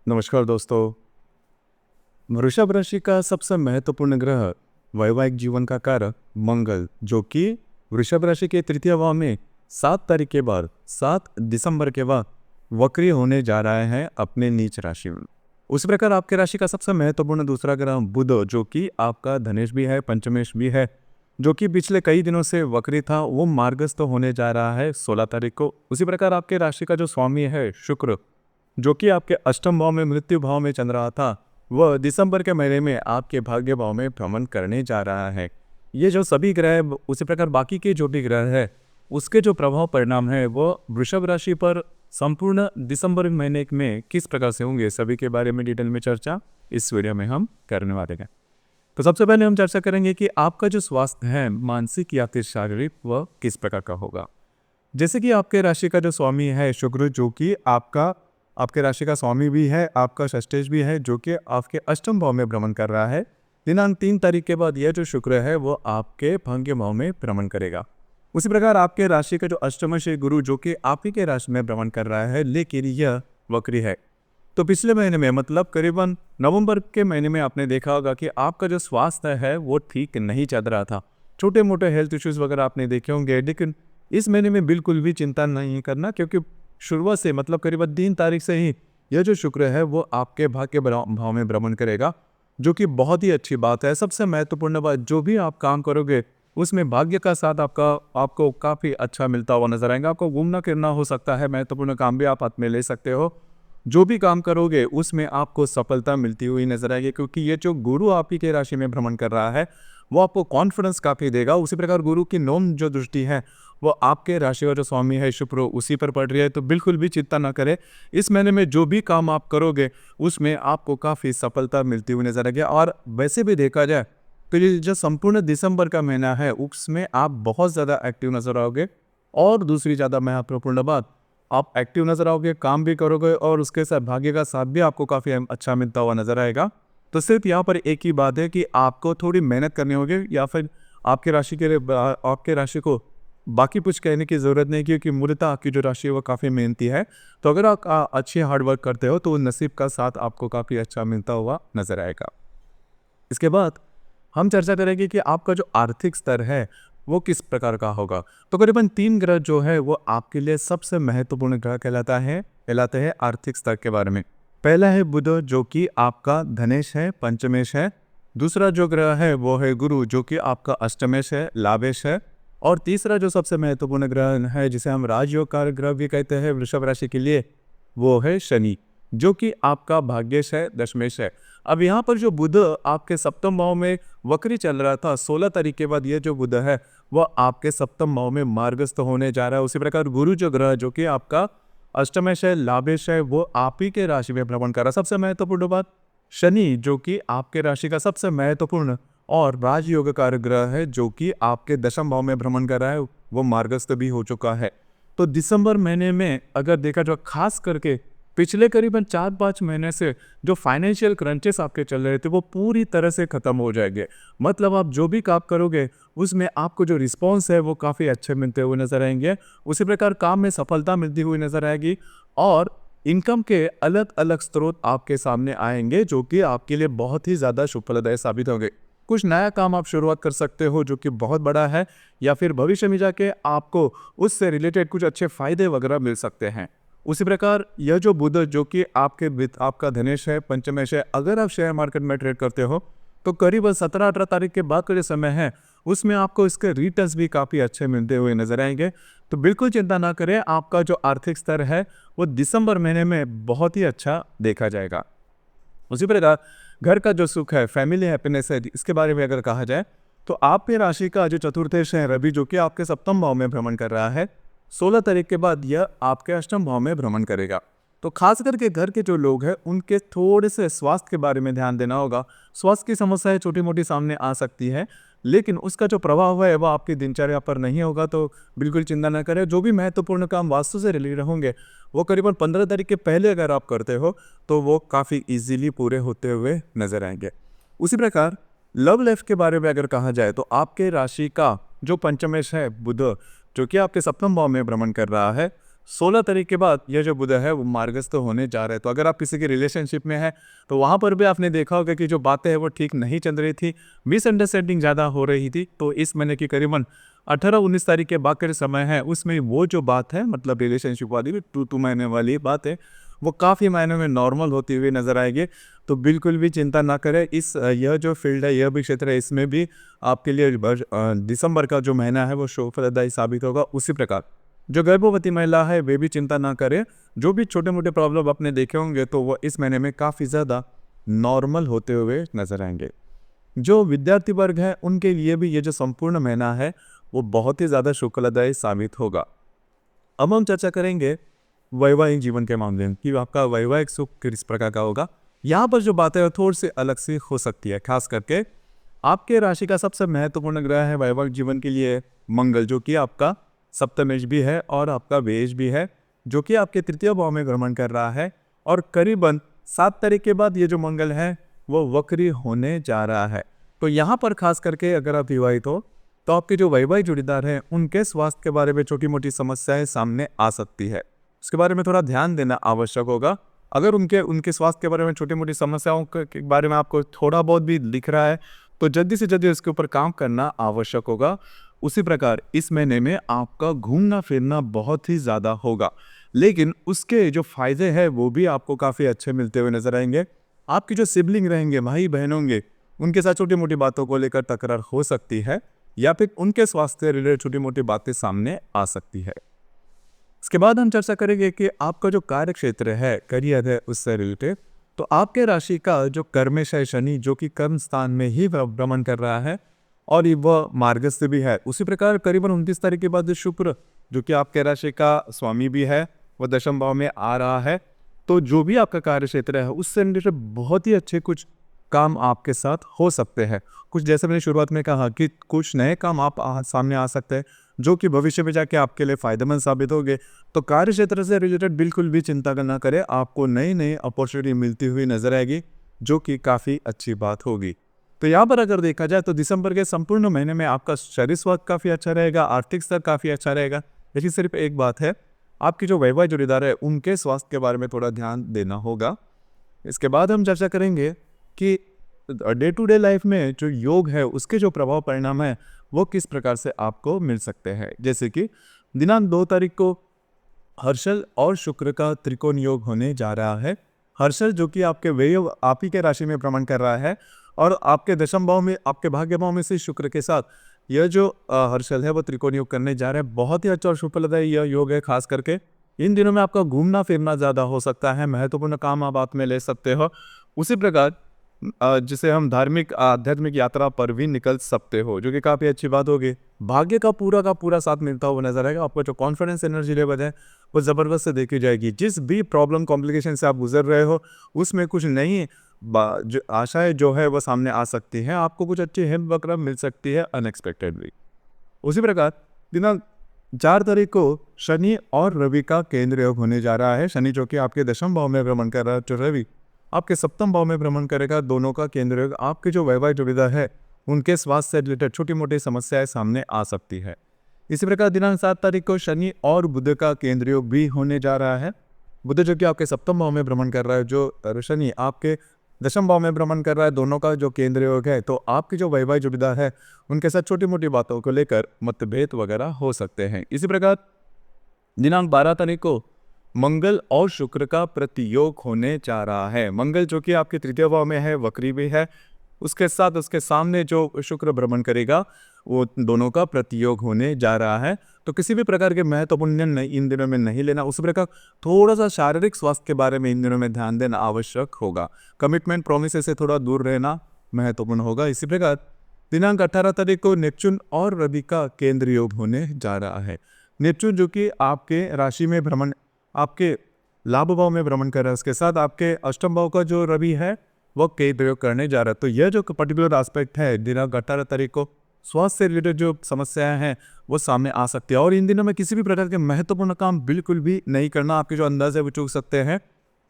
नमस्कार दोस्तों। वृषभ राशि का सबसे महत्वपूर्ण ग्रह वैवाहिक जीवन का कारक मंगल, जो कि वृषभ राशि के तृतीय भाव में 7 तारीख के बाद 7 दिसंबर के बाद वक्री होने जा रहा है अपने नीच राशि में। उसी प्रकार आपके राशि का सबसे महत्वपूर्ण दूसरा ग्रह बुध, जो कि आपका धनेश भी है, पंचमेश भी है, जो कि पिछले कई दिनों से वक्री था, वो मार्गस्थ होने जा रहा है 16 तारीख को। उसी प्रकार आपके राशि का जो स्वामी है शुक्र, जो कि आपके अष्टम भाव में मृत्यु भाव में चल रहा था, वह दिसंबर के महीने में आपके भाग्य भाव में भ्रमण करने जा रहा है। ये जो सभी ग्रह है, उसी प्रकार बाकी के जो भी ग्रह है, उसके जो प्रभाव परिणाम है वो वृषभ राशि पर संपूर्ण दिसंबर महीने में किस प्रकार से होंगे, सभी के बारे में डिटेल में चर्चा इस वीडियो में हम करने वाले हैं। तो सबसे पहले हम चर्चा करेंगे कि आपका जो स्वास्थ्य है, मानसिक या फिर शारीरिक, वह किस प्रकार का होगा। जैसे कि आपके राशि का जो स्वामी है शुक्र, जो कि आपके राशि का स्वामी भी है, आपका षष्ठेश भी है, जो कि आपके अष्टम भाव में भ्रमण कर रहा है। दिनांक 3 तारीख के बाद यह जो शुक्र है वो आपके भाग्य भाव में भ्रमण करेगा। उसी प्रकार आपके राशि का जो अष्टमश गुरु, जो कि आप ही के राशि में भ्रमण कर रहा है, लेकिन यह वक्री है। तो पिछले महीने में, मतलब करीबन नवंबर के महीने में आपने देखा होगा कि आपका जो स्वास्थ्य है वो ठीक नहीं चल रहा था। छोटे मोटे हेल्थ इश्यूज वगैरह आपने देखे होंगे, लेकिन इस महीने में बिल्कुल भी चिंता नहीं करना, क्योंकि शुरुआत से, मतलब करीबन 3 तारीख से ही यह जो शुक्र है वो आपके भाग्य भाव में भ्रमण करेगा, जो कि बहुत ही अच्छी बात है। सबसे महत्वपूर्ण बात, जो भी आप काम करोगे उसमें भाग्य का साथ आपको काफ़ी अच्छा मिलता हुआ नजर आएगा। आपको घूमना फिरना हो सकता है, महत्वपूर्ण काम भी आप हाथ में ले सकते हो। जो भी काम करोगे उसमें आपको सफलता मिलती हुई नजर आएगी, क्योंकि ये जो गुरु आप ही के राशि में भ्रमण कर रहा है वो आपको कॉन्फिडेंस काफ़ी देगा। उसी प्रकार गुरु की नौम जो दृष्टि है वो आपके राशि का जो स्वामी है शुक्र, उसी पर पड़ रही है। तो बिल्कुल भी चिंता ना करें, इस महीने में जो भी काम आप करोगे उसमें आपको काफ़ी सफलता मिलती हुई नजर आएगी। और वैसे भी देखा जाए तो ये जो संपूर्ण दिसंबर का महीना है उसमें आप बहुत ज़्यादा एक्टिव नजर आओगे। और दूसरी ज़्यादा महत्वपूर्ण बात, आप एक्टिव नजर आओगे, काम भी करोगे, और उसके साथ भाग्य का साथ भी आपको काफ़ी अच्छा मिलता हुआ नजर आएगा। तो सिर्फ यहाँ पर एक ही बात है कि आपको थोड़ी मेहनत करनी होगी, या फिर आपके राशि को बाकी कुछ कहने की ज़रूरत नहीं, क्योंकि मूलतः आपकी जो राशि है वो काफ़ी मेहनती है। तो अगर आप अच्छे हार्ड वर्क करते हो तो नसीब का साथ आपको काफ़ी अच्छा मिलता हुआ नजर आएगा। इसके बाद हम चर्चा करेंगे कि आपका जो आर्थिक स्तर है वो किस प्रकार का होगा। तो करीबन 3 ग्रह जो है वो आपके लिए सबसे महत्वपूर्ण ग्रह कहलाते हैं आर्थिक स्तर के बारे में। पहला है बुध, जो कि आपका धनेश है, पंचमेश है। दूसरा जो ग्रह है वो है गुरु, जो कि आपका अष्टमेश है, लाभेश है। और तीसरा जो सबसे महत्वपूर्ण ग्रह है, जिसे हम राजयोग कारक ग्रह भी कहते हैं वृषभ राशि के लिए, वो है शनि, जो कि आपका भाग्येश है, दशमेश है। अब यहाँ पर जो बुध आपके सप्तम भाव में वक्री चल रहा था, 16 तारीख के बाद ये जो बुध है वह आपके सप्तम भाव में मार्गस्थ होने जा रहा है। उसी प्रकार गुरु जो ग्रह, जो कि आपका अष्टमेश है, लाभेश है, वो आप ही के राशि में भ्रमण कर रहा है। सबसे महत्वपूर्ण बात, शनि जो कि आपके राशि का सबसे महत्वपूर्ण और राजयोग कारक ग्रह है, जो कि आपके दशम भाव में भ्रमण कर रहा है, वो मार्गस्थ भी हो चुका है। तो दिसंबर महीने में अगर देखा जाए, खास करके पिछले करीबन 4-5 महीने से जो फाइनेंशियल क्रंचेस आपके चल रहे थे वो पूरी तरह से खत्म हो जाएंगे। मतलब आप जो भी काम करोगे उसमें आपको जो रिस्पॉन्स है वो काफ़ी अच्छे मिलते हुए नजर आएंगे। उसी प्रकार काम में सफलता मिलती हुई नजर आएगी, और इनकम के अलग अलग स्रोत आपके सामने आएंगे, जो कि आपके लिए बहुत ही ज़्यादा शुभफलदायी साबित होंगे। कुछ नया काम आप शुरुआत कर सकते हो जो कि बहुत बड़ा है, या फिर भविष्य में जाके आपको उससे रिलेटेड कुछ अच्छे फायदे वगैरह मिल सकते हैं। उसी प्रकार यह जो बुध, जो कि आपका धनेश है, पंचमेश है, अगर आप शेयर मार्केट में ट्रेड करते हो तो करीब 17-18 तारीख के बाद का जो समय है उसमें आपको इसके रिटर्न्स भी काफ़ी अच्छे मिलते हुए नजर आएंगे। तो बिल्कुल चिंता ना करें, आपका जो आर्थिक स्तर है वो दिसंबर महीने में बहुत ही अच्छा देखा जाएगा। उसी प्रकार घर का जो सुख है, फैमिली हैप्पीनेस है, इसके बारे में अगर कहा जाए तो आपकी राशि का जो चतुर्थेश है रवि, जो कि आपके सप्तम भाव में भ्रमण कर रहा है, 16 तारीख के बाद यह आपके अष्टम भाव में भ्रमण करेगा। तो खास करके घर के जो लोग हैं उनके थोड़े से स्वास्थ्य के बारे में ध्यान देना होगा। स्वास्थ्य की समस्याएं छोटी मोटी सामने आ सकती है, लेकिन उसका जो प्रभाव है वह आपकी दिनचर्या पर नहीं होगा। तो बिल्कुल चिंता न करें। जो भी महत्वपूर्ण काम वास्तु से रिलेटेड होंगे वो करीबन 15 तारीख के पहले अगर आप करते हो तो वो काफ़ी इजीली पूरे होते हुए नजर आएंगे। उसी प्रकार लव लाइफ के बारे में अगर कहा जाए तो आपके राशि का जो पंचमेश है बुध, जो कि आपके सप्तम भाव में भ्रमण कर रहा है, 16 तारीख के बाद यह जो बुध है वो मार्गस्थ होने जा रहे हैं। तो अगर आप किसी के रिलेशनशिप में हैं तो वहाँ पर भी आपने देखा होगा कि जो बातें हैं वो ठीक नहीं चल रही थी, मिसअंडरस्टैंडिंग ज़्यादा हो रही थी। तो इस महीने की करीबन 18-19 तारीख के बाद का समय है, उसमें वो जो बात है मतलब रिलेशनशिप वाली 2 महीने वाली बात है, वो काफ़ी मायनों में नॉर्मल होती हुई नज़र आएगी। तो बिल्कुल भी चिंता ना करें। यह जो फील्ड है, यह भी क्षेत्र है, इसमें भी आपके लिए दिसंबर का जो महीना है वो फलदायी साबित होगा। उसी प्रकार जो गर्भवती महिला है वे भी चिंता ना करें। जो भी छोटे मोटे प्रॉब्लम आपने देखे होंगे तो वो इस महीने में काफ़ी ज़्यादा नॉर्मल होते हुए नजर आएंगे। जो विद्यार्थी वर्ग है उनके लिए भी ये जो संपूर्ण महीना है वो बहुत ही ज़्यादा शुक्लदायी साबित होगा। अब हम चर्चा करेंगे वैवाहिक जीवन के मामले में कि आपका वैवाहिक सुख किस प्रकार का होगा। यहाँ पर जो बातें हैं थोड़ी सी अलग सी हो सकती है, खास करके आपके राशि का सबसे महत्वपूर्ण ग्रह है वैवाहिक जीवन के लिए मंगल, जो कि आपका सप्तमेश भी है और आपका व्यय भी है, जो कि आपके तृतीय भाव में भ्रमण कर रहा है। और करीबन 7 तारीख के बाद ये जो मंगल है वो वक्री होने जा रहा है। तो यहाँ पर खास करके अगर आप विवाहित हो तो आपके जो वैवाहिक जोड़ीदार हैं उनके स्वास्थ्य के बारे में छोटी मोटी समस्याएं सामने आ सकती है, उसके बारे में थोड़ा ध्यान देना आवश्यक होगा। अगर उनके स्वास्थ्य के बारे में छोटी मोटी समस्याओं के बारे में आपको थोड़ा बहुत भी दिख रहा है तो जल्दी से जल्दी उसके ऊपर काम करना आवश्यक होगा। उसी प्रकार इस महीने में आपका घूमना फिरना बहुत ही ज़्यादा होगा, लेकिन उसके जो फायदे हैं वो भी आपको काफ़ी अच्छे मिलते हुए नजर आएंगे। आपकी जो सिबलिंग रहेंगे, भाई बहन होंगे, उनके साथ छोटी मोटी बातों को लेकर तकरार हो सकती है या फिर उनके स्वास्थ्य से रिलेटेड छोटी मोटी बातें सामने आ सकती है। इसके बाद हम चर्चा करेंगे कि आपका जो कार्य क्षेत्र है, करियर है, उससे रिलेटेड। तो आपके राशि का जो कर्मेश है शनि, जो कि कर्म स्थान में ही भ्रमण कर रहा है और ये वह मार्गस्थ भी है। उसी प्रकार करीबन 29 तारीख के बाद शुक्र, जो कि आपके राशि का स्वामी भी है, वह दशम भाव में आ रहा है। तो जो भी आपका कार्य क्षेत्र है उससे रिलेटेड बहुत ही अच्छे कुछ काम आपके साथ हो सकते हैं। कुछ जैसे मैंने शुरुआत में कहा कि कुछ नए काम सामने आ सकते हैं जो कि भविष्य में जाके आपके लिए फायदेमंद साबित होंगे। तो कार्य क्षेत्र से रिलेटेड बिल्कुल भी चिंता ना करें, आपको नई नई अपॉर्चुनिटी मिलती हुई नजर आएगी, जो कि काफ़ी अच्छी बात होगी। तो यहाँ पर अगर देखा जाए तो दिसंबर के संपूर्ण महीने में आपका शरीर स्वास्थ्य काफ़ी अच्छा रहेगा, आर्थिक स्तर काफ़ी अच्छा रहेगा। लेकिन सिर्फ एक बात है, आपकी जो वैवाहिक जोड़ीदार है उनके स्वास्थ्य के बारे में थोड़ा ध्यान देना होगा। इसके बाद हम चर्चा करेंगे कि डे टू डे लाइफ में जो योग है उसके जो प्रभाव परिणाम है वो किस प्रकार से आपको मिल सकते हैं। जैसे कि दिनांक 2 तारीख को हर्षल और शुक्र का त्रिकोण योग होने जा रहा है। हर्षल जो कि आपके व्यय आप ही के राशि में भ्रमण कर रहा है और आपके दशम भाव में, आपके भाग्य भाव में से शुक्र के साथ यह जो हर्षल है वो त्रिकोण योग करने जा रहे हैं। बहुत ही अच्छा और शुभफलदायी यह योग है। खास करके इन दिनों में आपका घूमना फिरना ज़्यादा हो सकता है, महत्वपूर्ण काम आप हाथ में ले सकते हो। उसी प्रकार जिसे हम धार्मिक आध्यात्मिक यात्रा पर भी निकल सकते हो, जो कि काफ़ी अच्छी बात होगी। भाग्य का पूरा साथ मिलता हुआ नजर आएगा। आपका जो कॉन्फिडेंस एनर्जी लेवल है वो ज़बरदस्त से देखी जाएगी। जिस भी प्रॉब्लम कॉम्प्लिकेशन से आप गुजर रहे हो उसमें कुछ नई जो आशाएं जो है वो सामने आ सकती हैं। आपको कुछ अच्छी हेल्प वगैरह मिल सकती है अनएक्सपेक्टेडली। उसी प्रकार दिनांक 4 तारीख को शनि और रवि का केंद्र योग होने जा रहा है। शनि जो कि आपके दशम भाव में भ्रमण कर रहा है, तो रवि आपके सप्तम भाव में भ्रमण करेगा। दोनों का केंद्र योग आपके जो वैवाहिक जोड़ीदार है उनके स्वास्थ्य से रिलेटेड छोटी मोटी समस्याएं सामने आ सकती है। इसी प्रकार दिनांक 7 तारीख को शनि और बुध का केंद्र योग भी होने जा रहा है। बुध जो कि आपके सप्तम भाव में भ्रमण कर रहा है, जो शनि आपके दशम भाव में भ्रमण कर रहा है, दोनों का जो केंद्र योग है। तो आपके जो वैवाहिक जोड़ीदार है उनके साथ छोटी मोटी बातों को लेकर मतभेद वगैरह हो सकते हैं। इसी प्रकार दिनांक 12 तारीख को मंगल और शुक्र का प्रतियोग होने जा रहा है। मंगल जो कि आपके तृतीय भाव में है, वक्री भी है, उसके साथ उसके सामने जो शुक्र भ्रमण करेगा वो दोनों का प्रतियोग होने जा रहा है। तो किसी भी प्रकार के महत्वपूर्ण निर्णय इन दिनों में नहीं लेना। उसी प्रकार थोड़ा सा शारीरिक स्वास्थ्य के बारे में इन दिनों में ध्यान देना आवश्यक होगा। कमिटमेंट प्रोमिस से थोड़ा दूर रहना महत्वपूर्ण होगा। इसी प्रकार दिनांक 18 तारीख को नेपच्यून और रवि का केंद्र योग होने जा रहा है। नेपच्यून जो कि आपके राशि में भ्रमण, आपके लाभ भाव में भ्रमण कर रहा है, उसके साथ आपके अष्टम भाव का जो रवि है वो केंद्र योग करने जा रहा है। तो यह जो पर्टिकुलर एस्पेक्ट है दिनांक 18 तारीख को स्वास्थ्य से रिलेटेड जो समस्याएं हैं वो सामने आ सकती है। और इन दिनों में किसी भी प्रकार के महत्वपूर्ण काम बिल्कुल भी नहीं करना। आपके जो अंदाज है वो चूक सकते हैं।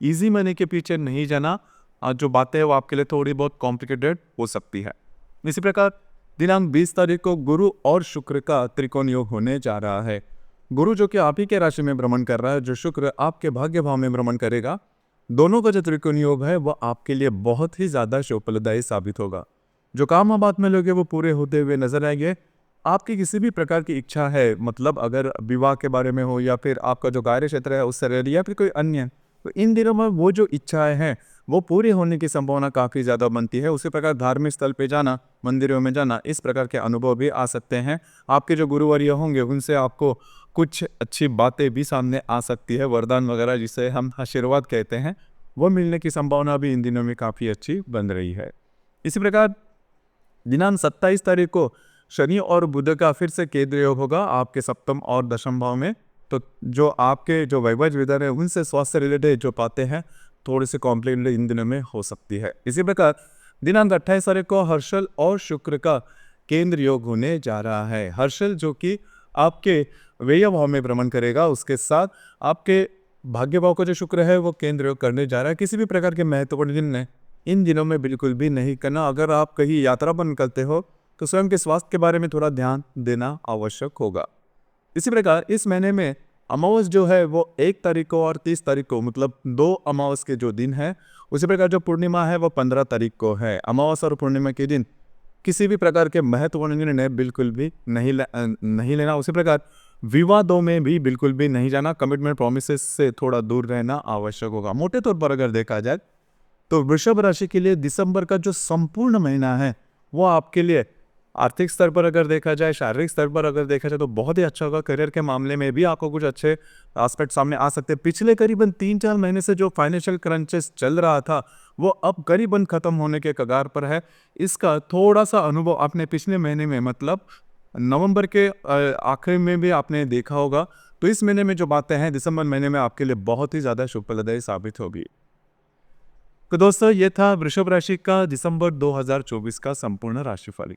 इजी मनी के पीछे नहीं जाना। जो बातें हैं वो आपके लिए थोड़ी बहुत कॉम्प्लिकेटेड हो सकती है। इसी प्रकार दिनांक 20 तारीख को गुरु और शुक्र का त्रिकोण योग होने जा रहा है। गुरु जो कि आप ही के राशि में भ्रमण कर रहा है, जो शुक्र आपके भाग्य भाव में भ्रमण करेगा, दोनों का जो त्रिकोण योग है वह आपके लिए बहुत ही ज़्यादा शुभफलदायी साबित होगा। जो काम आप हाथ में लोगे वो पूरे होते हुए नजर आएंगे। आपकी किसी भी प्रकार की इच्छा है, मतलब अगर विवाह के बारे में हो या फिर आपका जो कार्य क्षेत्र है उससे रिलेटेड या फिर कोई अन्य, तो इन दिनों में वो जो इच्छाएं हैं वो पूरी होने की संभावना काफ़ी ज़्यादा बनती है। उसी प्रकार धार्मिक स्थल पे जाना, मंदिरों में जाना, इस प्रकार के अनुभव भी आ सकते हैं। आपके जो गुरुवर्य होंगे उनसे आपको कुछ अच्छी बातें भी सामने आ सकती है, वरदान वगैरह जिसे हम आशीर्वाद कहते हैं, वो मिलने की संभावना भी इन दिनों में काफ़ी अच्छी बन रही है। इसी प्रकार दिनांक 27 तारीख को शनि और बुध का फिर से केंद्र योग होगा आपके सप्तम और दशम भाव में। तो जो आपके जो वैवाहिक विधान है उनसे स्वास्थ्य रिलेटेड जो बातें हैं थोड़ी सी कॉम्प्लिकेटेड इन दिनों में हो सकती है। इसी प्रकार दिनांक 28 तारीख को हर्षल और शुक्र का केंद्र योग होने जा रहा है। हर्षल जो कि आपके व्यय भाव में भ्रमण करेगा, उसके साथ आपके भाग्य भाव को जो शुक्र है वो केंद्र योग करने जा रहा है। किसी भी प्रकार के महत्वपूर्ण निर्णय इन दिनों में बिल्कुल भी नहीं करना। अगर आप कहीं यात्रा पर निकलते हो तो स्वयं के स्वास्थ्य के बारे में थोड़ा ध्यान देना आवश्यक होगा। इसी प्रकार इस महीने में अमावस जो है वो 1 तारीख को और 30 तारीख को, मतलब 2 अमावस के जो दिन है। उसी प्रकार जो पूर्णिमा है वो 15 तारीख को है। अमावस और पूर्णिमा के दिन किसी भी प्रकार के महत्वपूर्ण निर्णय बिल्कुल भी नहीं लेना। उसी प्रकार विवादों में भी बिल्कुल भी नहीं जाना। कमिटमेंट प्रोमिसेस से थोड़ा दूर रहना आवश्यक होगा। मोटे तौर पर अगर देखा जाए तो वृषभ राशि के लिए दिसंबर का जो संपूर्ण महीना है वो आपके लिए आर्थिक स्तर पर अगर देखा जाए, शारीरिक स्तर पर अगर देखा जाए तो बहुत ही अच्छा होगा। करियर के मामले में भी आपको कुछ अच्छे एस्पेक्ट सामने आ सकते हैं। पिछले करीबन 3-4 महीने से जो फाइनेंशियल क्रंचेस चल रहा था वो अब करीबन खत्म होने के कगार पर है। इसका थोड़ा सा अनुभव आपने पिछले महीने में, मतलब नवंबर के आखिर में भी आपने देखा होगा। तो इस महीने में जो बातें हैं दिसंबर महीने में आपके लिए बहुत ही ज़्यादा शुभफलदायी साबित होगी। तो दोस्तों ये था वृषभ राशि का दिसंबर 2024 का संपूर्ण राशिफल।